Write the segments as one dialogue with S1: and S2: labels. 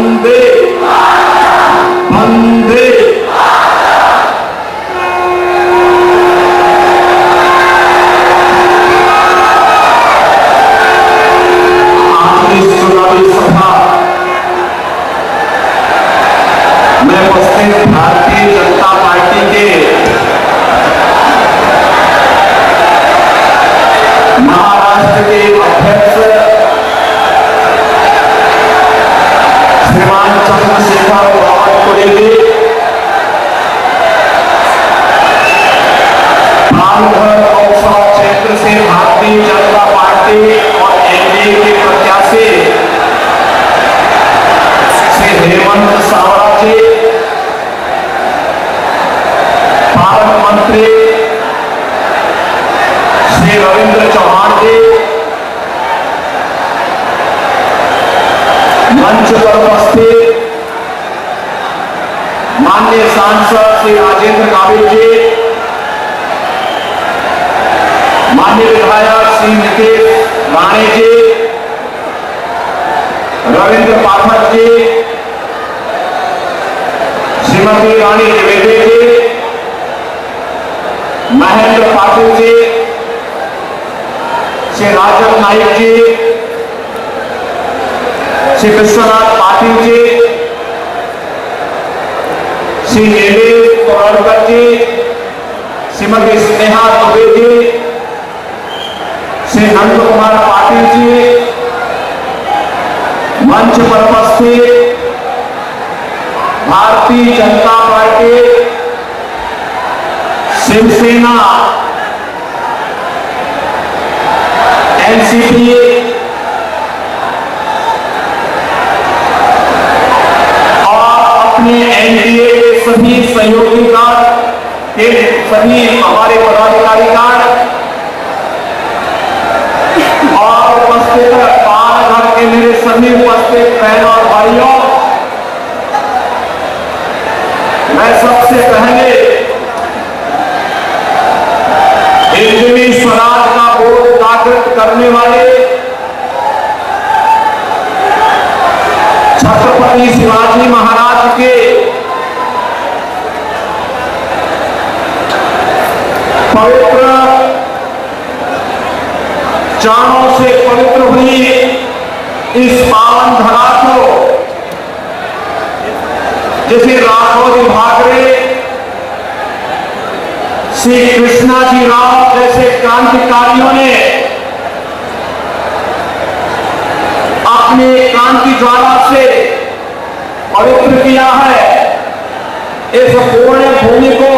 S1: वंदे वंदे। आज इस चुनावी सभा में उपस्थित भारतीय जनता पार्टी के महाराष्ट्र के अध्यक्ष श्रीमान चंद्रशेखर बावनकुळे, भानुगढ़ लोकसभा क्षेत्र से भारतीय जनता पार्टी और एनडीए के प्रत्याशी श्री हेमंत सावरा जी, पालन मंत्री श्री रविंद्र चौहान जी, मंच पर उपस्थित माननीय सांसद श्री राजेंद्र गावित जी, माननीय विधायक श्री नितेश राणे जी, रविंद्र पाठक जी, श्रीमती रानी द्विवेदी जी, महेंद्र पाटिल जी, श्री राजन नाइक जी, श्री विश्वनाथ पाटिल जी, श्री नीलेश कोरडकर जी, श्रीमती स्नेहा दुबे जी, श्री नंद कुमार पाटिल जी, मंच पर उपस्थित भारतीय जनता पार्टी, शिवसेना, एनसीपी और अपने एनडीए के सभी सहयोगी के सभी हमारे पदाधिकारीगण और उपस्थित पालघर के मेरे सभी उपस्थित बहनों और भाइयों, मैं सबसे पहले हिंदवी स्वराज का बोध जागृत करने वाले छत्रपति शिवाजी महाराज के पवित्र चरणों से पवित्र हुई इस पावन धरा को, जैसे राघव भागरे, श्री कृष्णा जी राव जैसे क्रांतिकारियों ने अपने क्रांति ज्वाला से पवित्र किया है, इस पुण्य भूमि को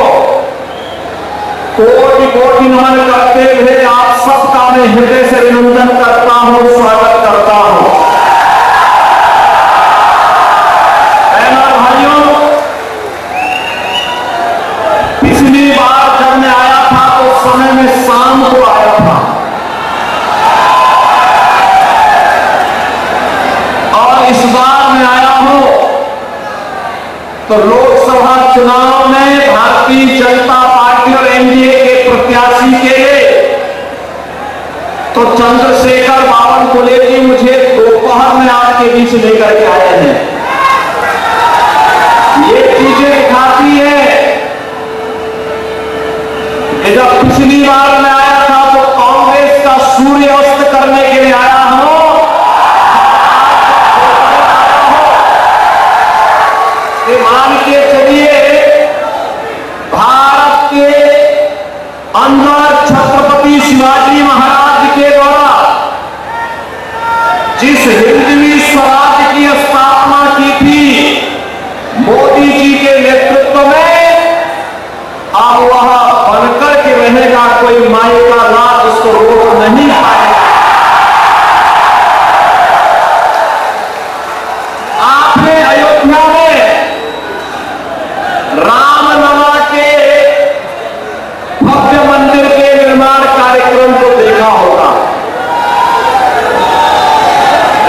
S1: कोटि कोटि नमन करते हुए आप सबका मैं हृदय से अभिनंदन करता हूं, स्वागत करता हूं। बहनों भाइयों, पिछली बार जब मैं आया था तो उस समय में शाम को आया था और इस बार मैं आया हूं तो लोकसभा चुनाव में भारतीय जनता पार्टी और एनडीए के प्रत्याशी के लिए तो चंद्रशेखर बावनकुळे जी मुझे दोपहर में आपके बीच लेकर के आए हैं। ये चीजें दिखाती है कि जब पिछली बार मैं आया था तो कांग्रेस का सूर्यास्त करने के लिए आया हूं, मान के चलिए भारत के अंदर छत्रपति शिवाजी महाराज के द्वारा जिस हिंदवी स्वराज की स्थापना की थी मोदी जी के नेतृत्व में, अब वह बनकर के रहेगा, कोई माई का लाभ उसको रोक नहीं पाएगा। आपने अयोध्या में रामलला के भव्य मंदिर के निर्माण कार्यक्रम को देखा होगा,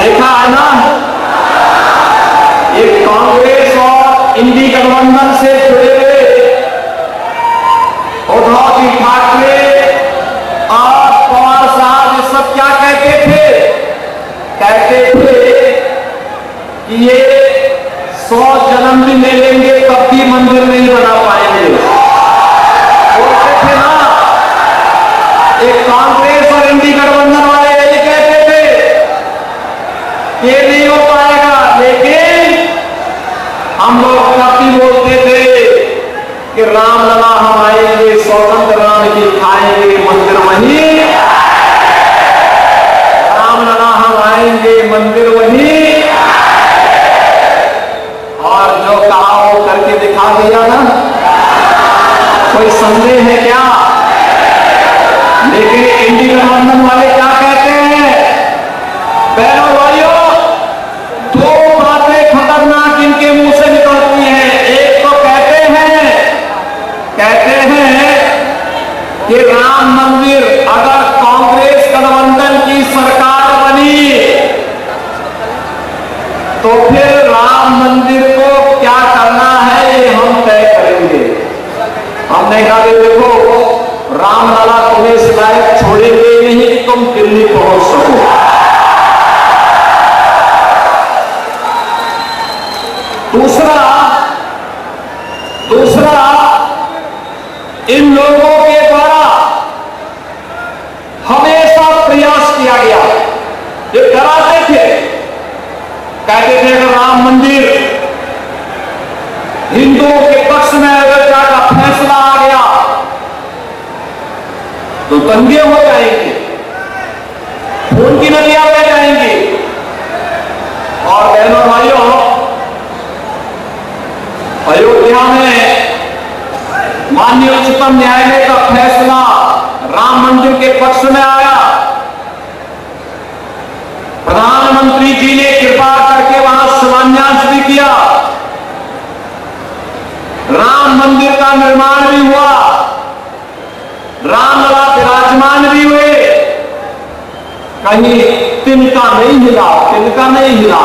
S1: देखा है ना? एक कांग्रेस और इंडी गठबंधन से जुड़े हुए उद्धव जी ठाकरे जन्म भी ले लेंगे तब भी मंदिर नहीं बना पाएंगे। बोलते थे ना, एक कांग्रेस और इंडी गठबंधन वाले यही कहते थे ये नहीं हो पाएगा, लेकिन हम लोग कभी बोलते थे कि रामलला हम आएंगे, सौगंध राम की खाएंगे, मंदिर वहीं, रामलला हम आएंगे, मंदिर वहीं। और जो कहा वो करके दिखा दिया ना, कोई संदेह है क्या? लेकिन इंडी गठबंधन वाले क्या कहते हैं? बहनों भाइयों, दो बातें खतरनाक इनके मुंह से निकलती हैं। एक तो कहते हैं कि राम मंदिर अगर कांग्रेस गठबंधन की सरकार बनी तो फिर राम मंदिर को क्या करना है ये हम तय करेंगे। हमने कहा देखो, रामलला तुम्हें इस लायक छोड़ेंगे नहीं कि तुम दिल्ली पहुंच सको। दूसरा इन लोगों के द्वारा हमेशा प्रयास किया गया, ये डराते थे, कहते थे अगर राम मंदिर हिंदुओं के पक्ष में अयोध्या का फैसला आ गया तो दंगे हो जाएंगे, खून की नदियां बह जाएंगी। और बहनों भाइयों, अयोध्या में माननीय उच्चतम न्यायालय का फैसला राम मंदिर के पक्ष में आया। प्रधानमंत्री जी ने कृपा करके वहां शिलान्यास भी किया, राम मंदिर का निर्माण भी हुआ, रामलला विराजमान भी हुए, कहीं तिनका नहीं हिला, तिनका नहीं हिला।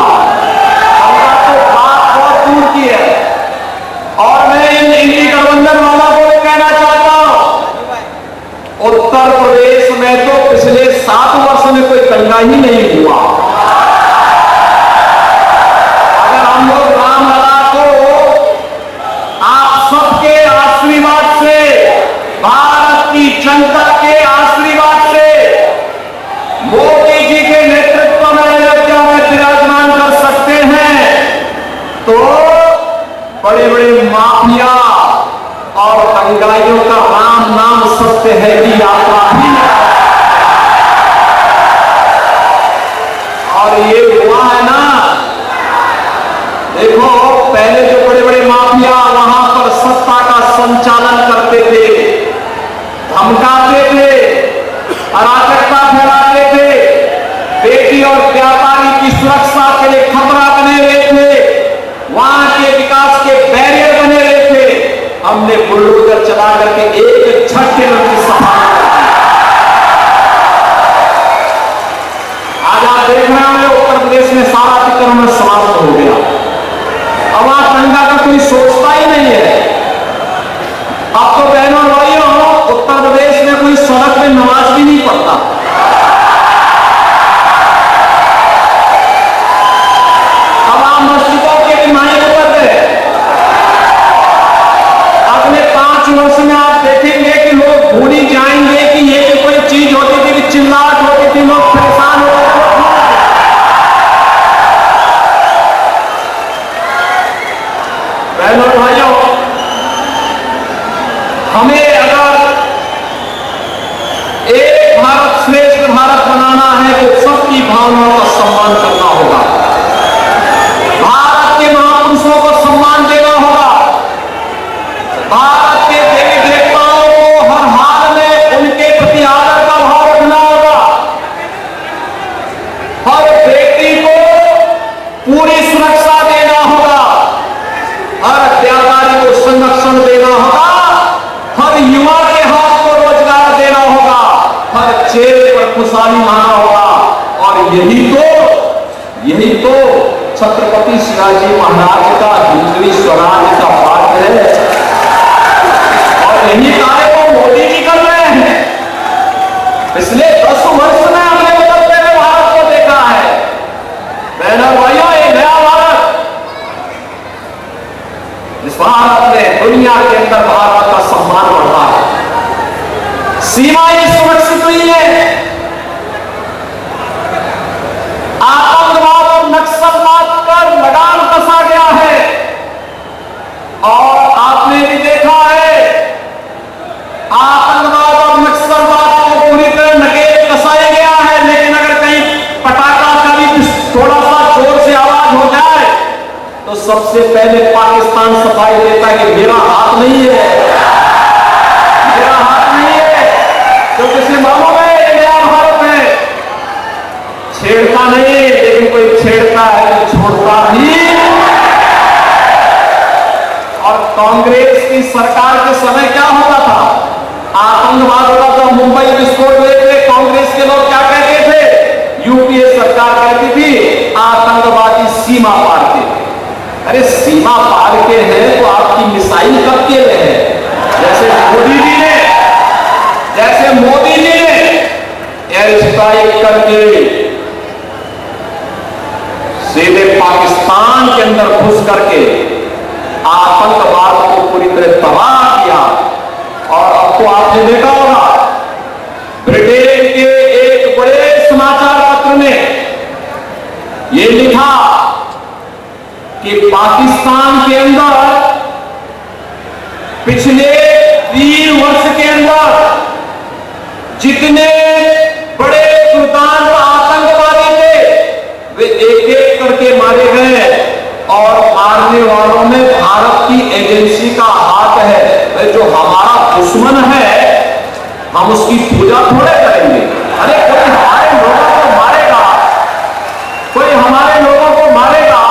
S1: तो बात बहुत दूर की है। और मैं इन इंडी गठबंधन वालों को भी कहना चाहता हूं, उत्तर प्रदेश में तो पिछले 7 वर्ष में कोई दंगा ही नहीं हुआ। अगर हम लोग रामलला को आप सबके आशीर्वाद से, भारत की जनता के आशीर्वाद से, मोदी जी के नेतृत्व में अयोध्या में विराजमान कर सकते हैं, तो बड़े बड़े माफिया और दंगाइयों का राम नाम सत्य है की यात्रा ही है। और ये हुआ है ना, देखो पहले जो बड़े बड़े माफिया वहां पर सत्ता का संचालन करते थे, धमकाते थे, अराजकता फैलाते थे, बेटी और व्यापारी की सुरक्षा के लिए खतरा बने हुए थे, वहां के विकास के बैरियर बने हुए थे, हमने बुलडोजर चला करके एक झटके में उनकी सफाई कर दी। आज आप देख रहे होंगे उत्तर प्रदेश में सारा अतिक्रमण समाप्त हो गया। अब वहां दंगा का कोई सोचता ही नहीं है। अब तो बहनों भाइयों, उत्तर प्रदेश में कोई सड़क में नमाज भी नहीं पढ़ता। अब आप मस्जिदों के नुमाइंदे कर रहे हैं। अगले 5 वर्ष में आप देखेंगे कि लोग भूल ही जाएंगे कि ये कोई चीज होती थी कि चिल्लाहट होती थी, लोग परेशान होते थे। बहनों भाइयों, हमें अगर एक भारत श्रेष्ठ भारत बनाना है तो सबकी भावनाओं का सम्मान करना होगा, भारत के महापुरुषों को सम्मान देना होगा, भारत के देवी देवताओं को हर हाल में उनके प्रति आदर का भाव रखना होगा, हर बेटी को पूरी सुरक्षा देना होगा, हर व्यापारी को संरक्षण देना होगा, हर युवा के हाथ को रोजगार देना होगा, हर चेहरे पर खुशहाली लाना होगा। और यही तो छत्रपति शिवाजी महाराज का हिंदवी स्वराज का पाठ है। और यही कार्य को मोदी जी कर रहे हैं। पिछले 10 वर्ष में हमने बदलते हुए भारत को देखा है। बहनों भाइयों, एक नया भारत दुनिया के अंदर भारत का सम्मान बढ़ता है, सीमाएं सुरक्षित हुई है, आतंकवाद और नक्सलवाद पर लगाम कसा गया है। और आपने भी देखा है, आतंकवाद और नक्सलवाद को पूरी तरह नकेल कसाया गया है, लेकिन अगर कहीं पटाखा का भी थोड़ा सा जोर से आवाज हो जाए तो सबसे पहले पाकिस्तान सफाई देता है कि मेरा हाथ नहीं है, मेरा हाथ नहीं है, क्योंकि इसे मालूम है ये नया भारत है, छेड़ता नहीं, लेकिन कोई छेड़ता है तो छोड़ता ही। और कांग्रेस की सरकार के समय क्या होता था, आतंकवाद होता था, मुंबई विस्फोट हुए थे, कांग्रेस के लोग क्या कहते थे, यूपीए सरकार कहती थी आतंकवादी सीमा पार के। अरे सीमा पार के हैं तो आपकी मिसाइल कब के हैं? जैसे मोदी जी ने एयर स्ट्राइक करके सीधे पाकिस्तान के अंदर घुस करके आतंकवाद को पूरी तरह तबाह किया। और अब तो आपने देखा होगा, ब्रिटेन के एक बड़े समाचार पत्र ने यह लिखा कि पाकिस्तान के अंदर पिछले 3 वर्ष के अंदर जितने बड़े दुर्दांत आतंकवादी थे वे एक-एक करके मारे गए, और मारने वालों में भारत की एजेंसी का हाथ है। जो हमारा दुश्मन है हम उसकी पूजा थोड़े करेंगे। अरे कोई हमारे लोगों को मारेगा, कोई हमारे लोगों को मारेगा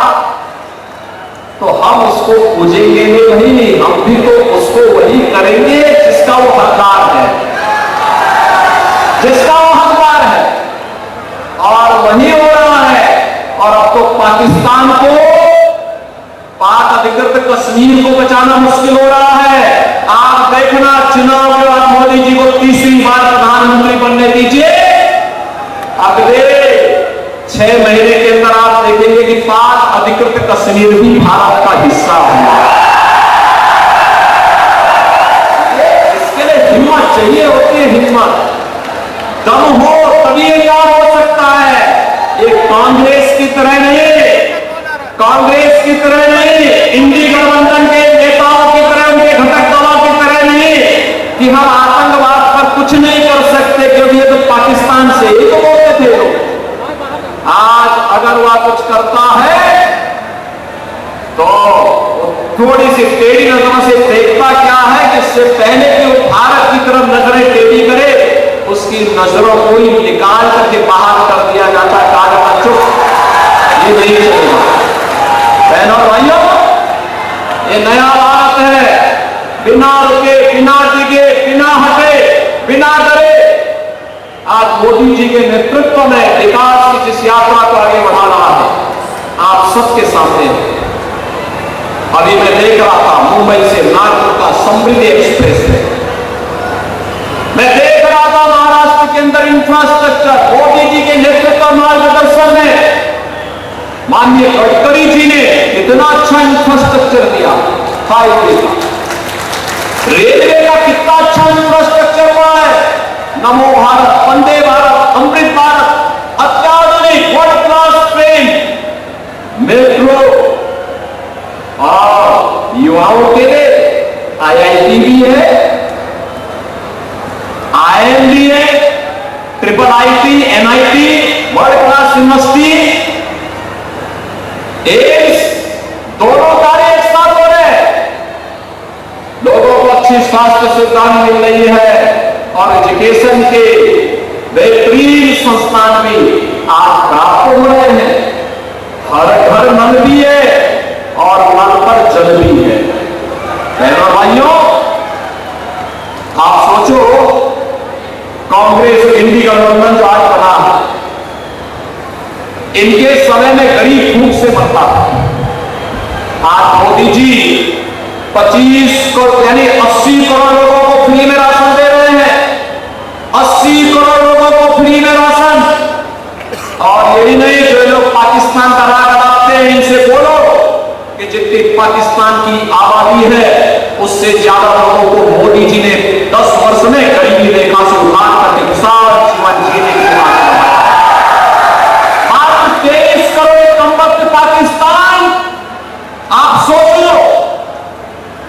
S1: तो हम उसको पूजेंगे नहीं, हम भी तो उसको वही करेंगे जिसका वो हकदार है, जिसका वो हकदार है, और वही हो रहा है। और अब तो पाकिस्तान को, पाक अधिकृत कश्मीर को बचाना मुश्किल हो रहा है। आप देखना, चुनाव के बाद मोदी जी को तीसरी बार प्रधानमंत्री बनने दीजिए, अगले 6 महीने के अंदर आप देखेंगे कि पाक अधिकृत कश्मीर भी भारत का हिस्सा होगा। इसके लिए हिम्मत चाहिए होती है, हिम्मत, दम हो तभी ये काम हो सकता है। ये कांग्रेस की तरह नहीं, कांग्रेस की तरह नहीं, इंडी गठबंधन के नेताओं की तरह, उनके घटक दलों की तरह नहीं कि हम आतंकवाद पर कुछ नहीं कर सकते क्योंकि ये तो पाकिस्तान से ही तो बोलते थे लोग। आज अगर वह कुछ करता है तो थोड़ी सी टेढ़ी नजरों से देखता क्या है कि इससे पहले कि वो भारत की तरफ नजरें टेढ़ी करे, उसकी नजरों को ही निकाल करके बाहर कर दिया जाता है। कहा जाता चुप, ये नहीं चलेगा। बहनों और भाइयों, ये नया भारत है, बिना रुके, बिना डिगे, बिना हटे, बिना डरे आज मोदी जी के नेतृत्व में विकास की जिस यात्रा को आगे बढ़ा रहा है, आप सबके सामने है। अभी मैं देख रहा था मुंबई से नागपुर का समृद्धि एक्सप्रेस है, मैं देख रहा था महाराष्ट्र के अंदर इंफ्रास्ट्रक्चर मोदी जी के नेतृत्व मार्गदर्शन में माननीय गडकरी जी ने कितना अच्छा इंफ्रास्ट्रक्चर दिया। हाईवे का, रेलवे का कितना अच्छा इंफ्रास्ट्रक्चर हुआ है। नमो भारत, वंदे भारत, अमृत भारत, अत्याधुनिक वर्ल्ड क्लास ट्रेन, मेट्रो, और युवाओं के लिए IIT भी है, IIM भी है, IIIT, NIT, world class university, AIIMS, दोनों कार्य एक साथ हो रहे हैं। लोगों को अच्छी स्वास्थ्य सुविधाएं मिल रही है, और एजुकेशन के बेहतरीन संस्थान भी आज प्राप्त हो रहे हैं। हर घर नल भी है और नल पर जल भी है। बहनों भाइयों, आप सोचो, कांग्रेस इंडी गठबंधन जो आज बना है, इनके समय में गरीब भूख से मरता था। आज मोदी जी 25 करोड़ यानी 80 करोड़ लोगों को फ्री में राशन दे रहे हैं, 80 करोड़ लोगों को फ्री में राशन। और यही नहीं, जो लोग पाकिस्तान का राग अदाते हैं, इनसे बोलो कि जितनी पाकिस्तान की आबादी है उससे ज्यादा लोगों को मोदी जी ने 10 वर्ष में गरीबी रेखा से उतार करके विशाल जीवन जीने की मात्र 23 करोड़ कम वक्त पाकिस्तान, आप सोचो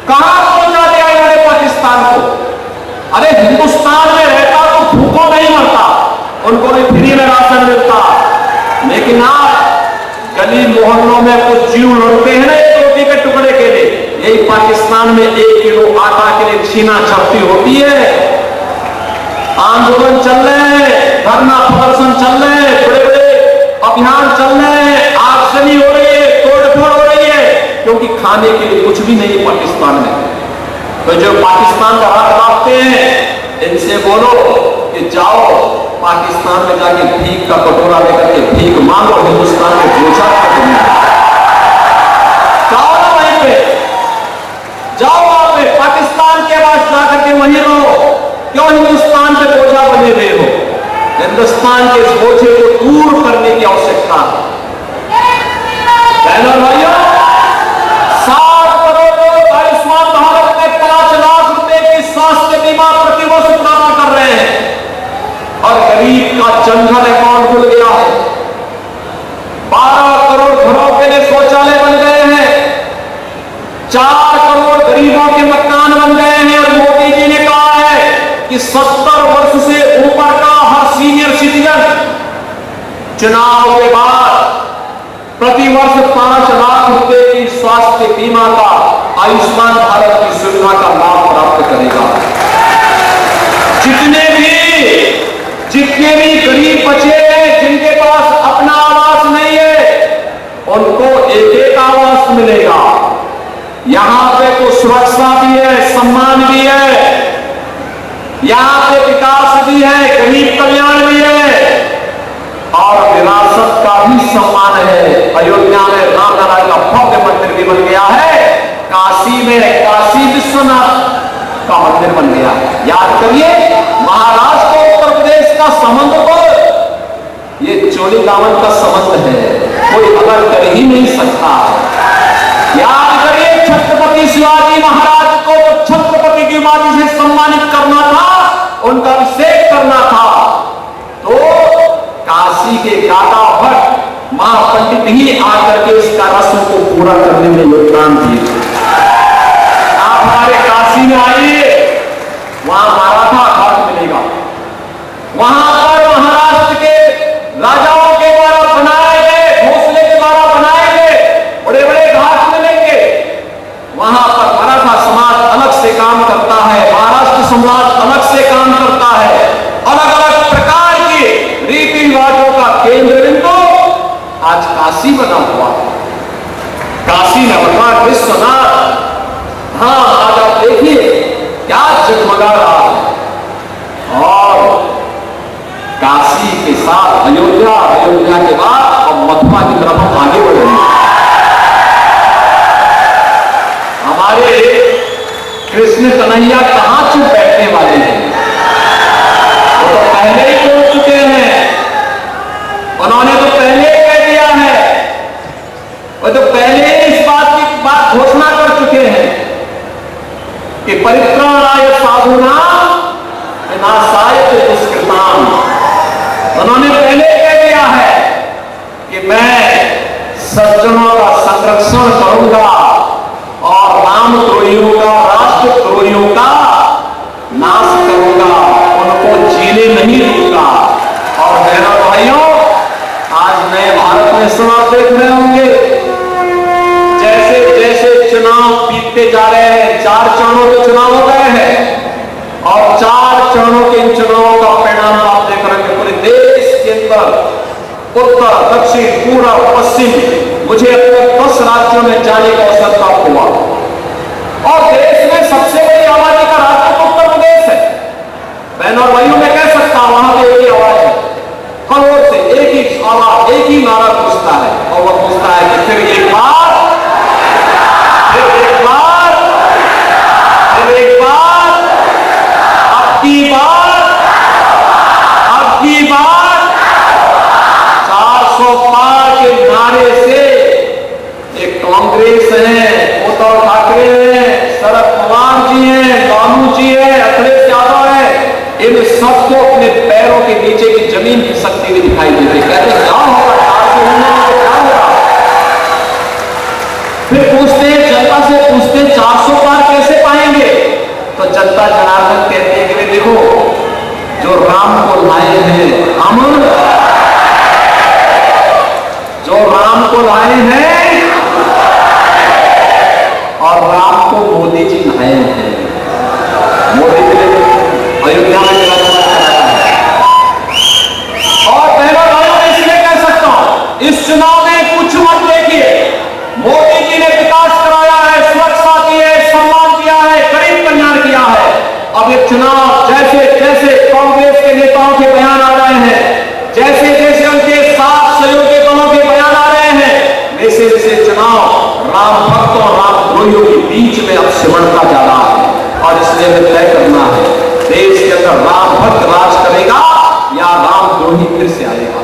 S1: कहां पहुंचा दिया इन्होंने पाकिस्तान को। अरे हिंदुस्तान में रहता तो भूखों नहीं मरता, उनको भी फ्री में राशन मिलता, लेकिन आप गली मोहल्लों में कुछ जीव लड़ते हैं ना एक रोटी के टुकड़े के लिए, यही पाकिस्तान में 1 किलो आटा के लिए छीना झपटी होती है। आंदोलन चल रहे हैं, धरना प्रदर्शन चल रहे हैं, बड़े बड़े अभियान चल रहे हैं, आगजनी हो रही है, तोड़फोड़ हो रही है, क्योंकि खाने के लिए कुछ भी नहीं पाकिस्तान में। तो जो पाकिस्तान का हाथ कांपते हैं, इनसे बोलो कि जाओ पाकिस्तान में जाके भीख का कटोरा लेकर के भीख मांगो, हिंदुस्तान में बोझा जाओ ना वहीं पे, जाओ वहां पे पाकिस्तान के पास जाकर के वहीं रहो। क्यों हिंदुस्तान पे बोझा बने हुए हो? हिंदुस्तान के इस बोझे को दूर करने की आवश्यकता है। बहनों भाइयों, 7 करोड़ लोग आयुष्मान भारत में 5 लाख रुपए की स्वास्थ्य बीमा प्रतिवर्ष प्राप्त कर रहे हैं, और गरीब का जनधन अकाउंट खुल गया है। 12 करोड़ घरों के लिए शौचालय बन गए हैं, 4 करोड़ गरीबों के मकान बन गए हैं। और मोदी जी ने कहा है कि 70 वर्ष से ऊपर का हर सीनियर सिटीजन चुनाव के बाद प्रतिवर्ष 5 लाख रुपए की स्वास्थ्य बीमा का, आयुष्मान भारत की सुविधा का लाभ प्राप्त करेगा। जितने भी गरीब बचे हैं, जिनके पास अपना आवास नहीं है, उनको एक आवास मिलेगा। यहां पे तो सुरक्षा भी है, सम्मान भी है, यहां पे विकास भी है, गरीब कल्याण भी है, और विरासत का भी सम्मान है। अयोध्या में रामलला का भव्य मंदिर भी बन गया है, काशी में काशी विश्वनाथ का मंदिर बन गया। याद करिए, महाराष्ट्र और उत्तर प्रदेश का संबंध तो ये चोली दामन का संबंध है, कोई अलग कर ही नहीं सकता। याद करिए, छत्रपति शिवाजी महाराज को तो छत्रपति की उपाधि से सम्मानित करना था, उनका अभिषेक करना था, तो काशी के दादा भट्ट महापंडित ही आकर के इसका रस्म को पूरा करने में योगदान दिए। आप हमारे काशी में आइए, वहां माराठा घाट मिलेगा, वहां पर महाराष्ट्र के राजाओं के द्वारा बनाए गए, भोसले के द्वारा बनाए गए बड़े बड़े घाट मिलेंगे। वहां पर मराठा समाज अलग से काम करता है, महाराष्ट्र समाज अलग से काम करता है। अलग अलग प्रकार के रीति रिवाजों का केंद्र बिंदु आज काशी बना हुआ है। काशी में भगवान विश्वनाथ, हाँ आज आप देखिए क्या जगमगा रहा है। और काशी के साथ अयोध्या, अयोध्या के बाद अब मथुरा की तरफ हम आगे बढ़ रहे हैं। हमारे कृष्ण कन्हैया कहां चुप बैठने वाले हैं, वो तो पहले ही बोल चुके हैं, उन्होंने तो पहले ही कह दिया है, वो तो पहले ही इस बात की घोषणा कर चुके हैं कि परित्राणाय साधूनां विनाशाय दुष्कृतां। उन्होंने पहले कह दिया है कि मैं सज्जनों का संरक्षण करूंगा और रामद्रोहियों का, राष्ट्रद्रोहियों का नाश करूंगा, उनको जीने नहीं दूंगा। और बहनों भाइयों, आज नए भारत में सब आप देख रहे होंगे, जैसे जैसे चुनाव बीतते जा रहे हैं, 4 चरणों के चुनाव हो गए हैं, और 4 चरणों के इन चुनावों का परिणाम आप देख रहे हैं पूरे देश के अंदर, उत्तर, दक्षिण, पूर्व, पश्चिम। मुझे अपने 10 राज्यों में जाने का अवसर प्राप्त हुआ, और देश में सबसे बड़ी आबादी का राज्य तो उत्तर प्रदेश है। बहनों और भाइयों, मैं कह सकता हूं वहां पे एक ही आवाज है, करोड़ से एक ही आवाज, एक ही नारा पूछता है, और वह पूछता है कि फिर एक बार, फिर एक बार, फिर एक बार, अब की बार, अब की बार 400 पार के नारे से एक कांग्रेस है, उद्धव ठाकरे हैं, शरद पवार नीचे की जमीन खिसकती हुई दिखाई दे रही। कहते क्या होगा, 400 होने में क्या होगा। फिर पूछते हैं, जनता से पूछते हैं 400 पार कैसे पाएंगे। तो जनता जनार्दन कहते हैं कि देखो, जो राम को लाए हैं हम, जो राम को लाए हैं और राम को मोदी जी लाए हैं। मोदी जी ने अयोध्या में और पहला भाइयों में इसलिए कह सकता हूं, इस चुनाव में कुछ मत देखिए, मोदी जी ने विकास कराया है, सुरक्षा की है, सम्मान किया है, गरीब कल्याण किया है। अब ये चुनाव जैसे जैसे कांग्रेस के नेताओं के बयान आ रहे हैं, जैसे जैसे उनके साथ सहयोगी दलों के बयान आ रहे हैं, वैसे वैसे चुनाव राम भक्तों और रामद्रोहियों के बीच में अब सिमटता जा रहा है। और इसलिए हमें तय करना है, देश के अंदर राम भक्त राज करेगा या रामद्रोही फिर से आएगा।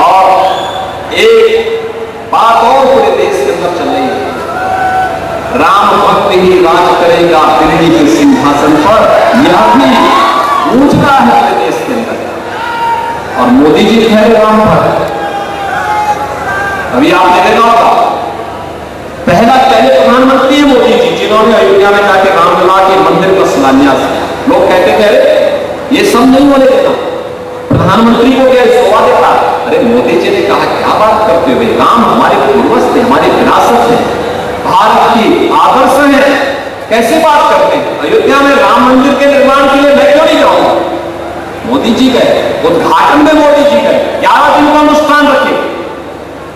S1: और एक बात और पूरे देश के अंदर चल रही है, राम भक्त ही राज करेगा दिल्ली के सिंहासन पर, यह भी पूछ रहा है पूरे देश के अंदर। और मोदी जी ठहरे राम भक्त। अभी आपने देखा होगा, पहले प्रधानमंत्री है मोदी जी, जिन्होंने अयोध्या में जाके रामलला के मंदिर का शिलान्यास किया। लोग कहते थे ये सब नहीं होने देना, प्रधानमंत्री को क्या शोभा देता। अरे मोदी जी ने कहा क्या बात करते हुए, राम हमारे पूर्वज थे, हमारी विरासत है, भारत की आदर्श है, कैसे बात करते हैं। अयोध्या में राम मंदिर के निर्माण के लिए मैं क्यों नहीं जाऊंगा। मोदी जी गए, उद्घाटन में मोदी जी गए, 11 दिन का अनुष्ठान रखे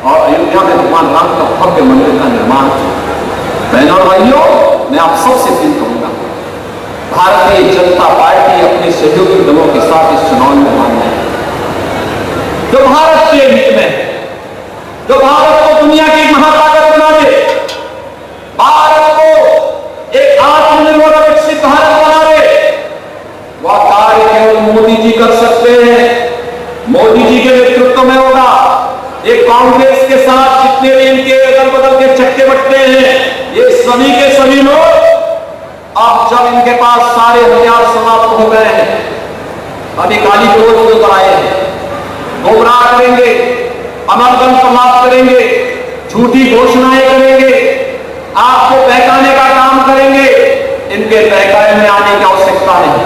S1: और अयोध्या में भगवान राम का भव्य मंदिर का निर्माण किया। बहनों और भाइयों, मैं आप सबसे अपील करूंगा, भारतीय जनता पार्टी अपने सहयोगी दलों के साथ इस चुनाव में मानना है, जो भारत के हित में, जो भारत को दुनिया की महाताकत बना दे, भारत को एक आत्मनिर्भर और विकसित भारत बना दे, वह कार्य केवल मोदी जी कर सकते हैं। मोदी जी के नेतृत्व में होगा। ये कांग्रेस के साथ जितने भी इनके अदल बदल के चक्के बट्टे हैं, ये सभी के सभी लोग अब जब इनके पास सारे हथियार समाप्त हो गए हैं, अभी गाली गलौज लेकर आए हैं, गुमराह करेंगे, अमरगन समाप्त करेंगे, झूठी घोषणाएं करेंगे, आपको बहकाने का काम करेंगे। इनके बहकाए में आने की आवश्यकता नहीं।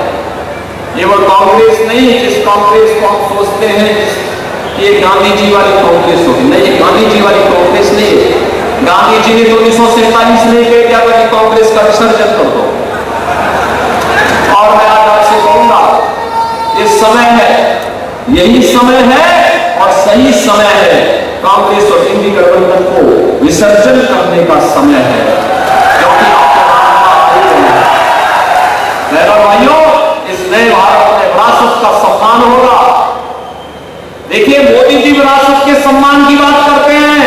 S1: ये वो कांग्रेस नहीं जिस कांग्रेस को हम सोचते हैं कि ये गांधी जी वाली कांग्रेस होगी, नहीं, ये गांधी जी वाली कांग्रेस नहीं है। गांधी जी ने तो 1947 में कह दिया था कि कांग्रेस का विसर्जन कर दो। और मैं आज आपसे कहूंगा, ये समय है, यही समय है और सही समय है, कांग्रेस और इंडी गठबंधन को विसर्जन करने का समय है, क्योंकि भाइयों, इस नए भारत में विरासत का सम्मान होगा। देखिए, मोदी जी विरासत के सम्मान की बात करते हैं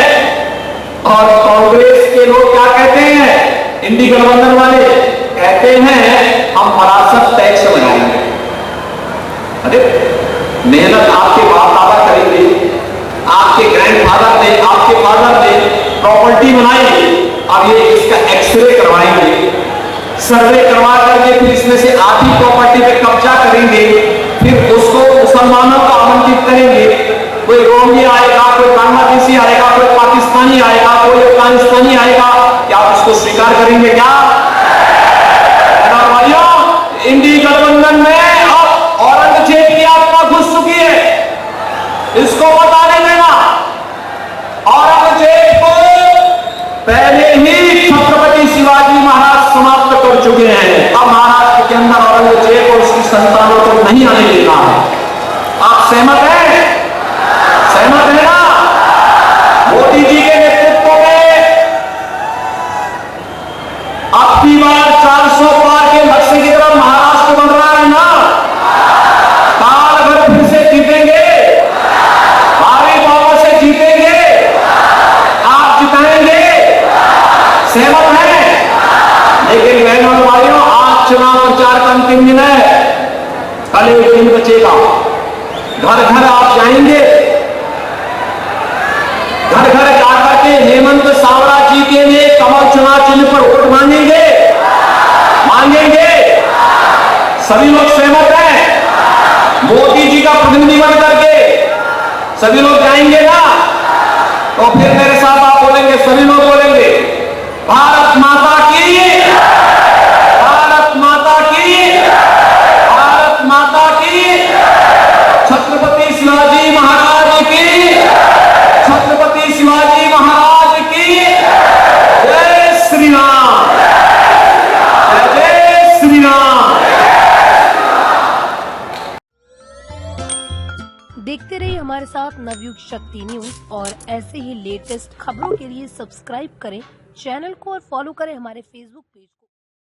S1: और कांग्रेस के लोग क्या कहते हैं, इंडी गठबंधन वाले कहते हैं हम विरासत टैक्स लगाएंगे। अरे मेहनत आपके बाप दादा करेंगे, आपके ग्रैंडफादर ने, आपके फादर ने प्रॉपर्टी बनाई, अब ये इसका एक्सरे करवाएंगे, सर्वे करवा करके फिर इसमें से आधी प्रॉपर्टी पे कब्जा करेंगे, फिर उसको मुसलमानों को आमंत्रित करेंगे। कोई रोमी आएगा, कोई बांग्लादेशी आएगा, कोई पाकिस्तानी आएगा, कोई अफगानिस्तानी आएगा, क्या आप इसको स्वीकार करेंगे क्या? इंडी गठबंधन में अब औरंगजेब की आत्मा घुस चुकी है, इसको बता नहीं देना। औरंगजेब को पहले ही छत्रपति शिवाजी महाराज समाप्त कर चुके हैं। अब महाराष्ट्र के अंदर औरंगजेब और उसकी संतानों को नहीं आने देना है। आप सहमत हैं? सहमत है ना? मोदी जी के नेतृत्व में अब की बार 400 पार के लक्ष्य की तरफ महाराष्ट्र बन रहा है ना? साल भर फिर से जीतेंगे, भारी बहुमत से जीतेंगे, आप जिताएंगे, सहमत है? लेकिन बहनों और भाइयों, आज चुनाव प्रचार का अंतिम दिन है, कल एक दिन बचेगा। घर घर आप जाएंगे, घर घर जाकर के हेमंत सावरा जी के लिए कमल चुनाव चिन्ह पर वोट मांगेंगे, मांगेंगे। सभी लोग सहमत हैं? मोदी जी का प्रतिनिधि बन करके सभी लोग जाएंगे ना? तो फिर मेरे साथ आप बोलेंगे, सभी लोग बोलेंगे, भारत माता की, भारत माता की, भारत माता की, छत्रपति शिवाजी महाराज की, छत्रपति शिवाजी महाराज की, जय श्री राम, जय श्री राम।
S2: देखते रहिए हमारे साथ नवयुग शक्ति न्यूज और ऐसे ही लेटेस्ट खबरों के लिए सब्सक्राइब करें चैनल को और फॉलो करें हमारे फेसबुक पेज।